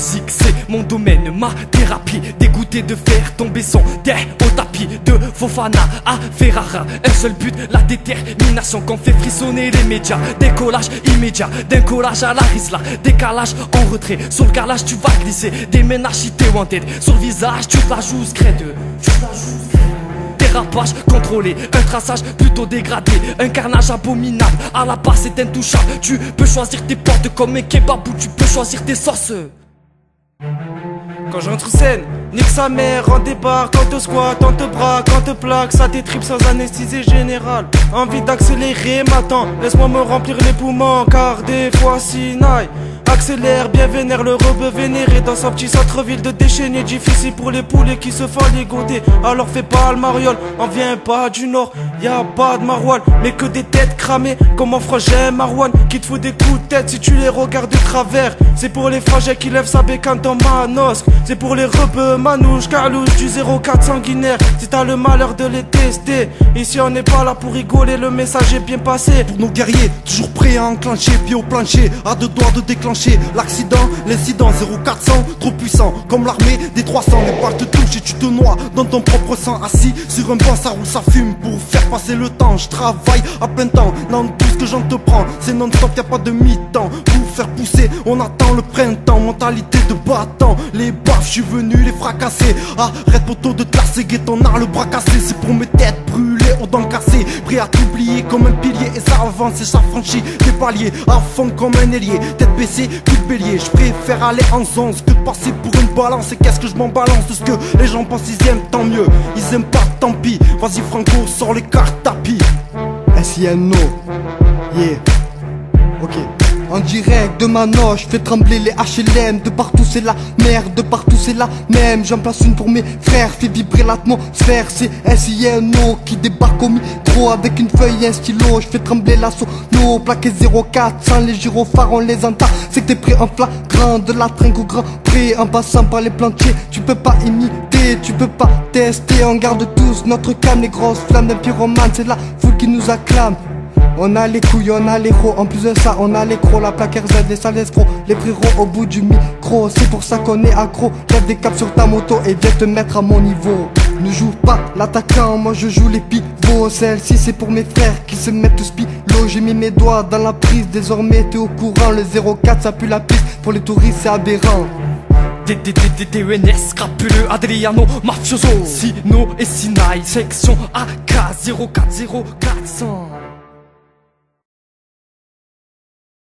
musique c'est mon domaine, ma thérapie. Dégoûté de faire tomber son dé au tapis. De Fofana à Ferrara, un seul but, la détermination qu'on fait frissonner les médias. Décollage immédiat, d'un collage à la risla. Décalage en retrait, sur le calage tu vas glisser. Des ménages t'es wanted, sur le visage tu te la joues scred. Dérapage contrôlé, un traçage plutôt dégradé. Un carnage abominable, à la base c'est intouchable. Tu peux choisir tes portes comme un kebab ou tu peux choisir tes sauces. Quand j'entre scène, nique sa mère en débarque, quand te squat, quand te braque, quand te plaque, ça t'étripe sans anesthésie générale. Envie d'accélérer, m'attends, laisse-moi me remplir les poumons, car des fois s'inaille. Accélère, bien vénère, le rebeu vénéré dans son petit centre-ville de déchaîné. Difficile pour les poulets qui se font ligoter. Alors fais pas le mariole, on vient pas du nord, y'a pas de marouane, mais que des têtes cramées. Comme mon frangin Marwan, qui te fout des coups de tête si tu les regardes de travers. C'est pour les frangins qui lèvent sa bécane dans Manos. C'est pour les rebeux, manouches, carlouches du 04 sanguinaire. Si t'as le malheur de les tester, ici on n'est pas là pour rigoler, le message est bien passé. Pour nos guerriers, toujours prêts à enclencher, pied au plancher, à deux doigts de déclencher l'accident, l'incident 0400, trop puissant comme l'armée des 300. Les balles te touchent et tu te noies dans ton propre sang. Assis sur un banc, ça roule, ça fume pour faire passer le temps. Je travaille à plein temps, dans tout ce que j'en te prends, c'est non-stop, y'a pas de mi-temps. Pour faire pousser, on attend le printemps. Mentalité de battant, les baffes, je suis venu les fracasser. Arrête poteau de te lasser, ton art le bras cassé. C'est pour mes têtes brûlées, aux dents cassées. Prêt à t'oublier comme un pilier, et ça avance et ça franchit des paliers. À fond comme un ailier, tête baissée, coup de bélier. Je préfère aller en zonze que de passer pour une balance. Et qu'est-ce que je m'en balance de ce que les gens pensent, ils aiment tant mieux. Ils aiment pas, tant pis. Vas-y Franco, sors les cartes tapis. SINO, yeah, ok. En direct de ma noche, fais trembler les HLM. De partout c'est la merde, de partout c'est la même. J'en place une pour mes frères, fais vibrer l'atmosphère. C'est SINO qui débarque au micro avec une feuille et un stylo. Je fais trembler la sono, plaqué 04 sans les gyrophares on les entend. C'est que t'es prêt en flagrant, de la trinque au grand prix. En passant par les plantiers, tu peux pas imiter, tu peux pas tester. On garde tous notre calme, les grosses flammes d'un pyromane. C'est la foule qui nous acclame. On a les couilles, on a les crocs, en plus de ça on a les crocs, la plaque RZ, les sales escrocs, les frérots au bout du micro. C'est pour ça qu'on est accro, lève des caps sur ta moto et viens te mettre à mon niveau. Ne joue pas l'attaquant, moi je joue les pivots. Celle-ci c'est pour mes frères qui se mettent tous pilots. J'ai mis mes doigts dans la prise, désormais t'es au courant. Le 04 ça pue la piste, pour les touristes c'est aberrant. DNS, crapuleux, Adriano, mafioso, Sino et Sinaï, section AK 040400.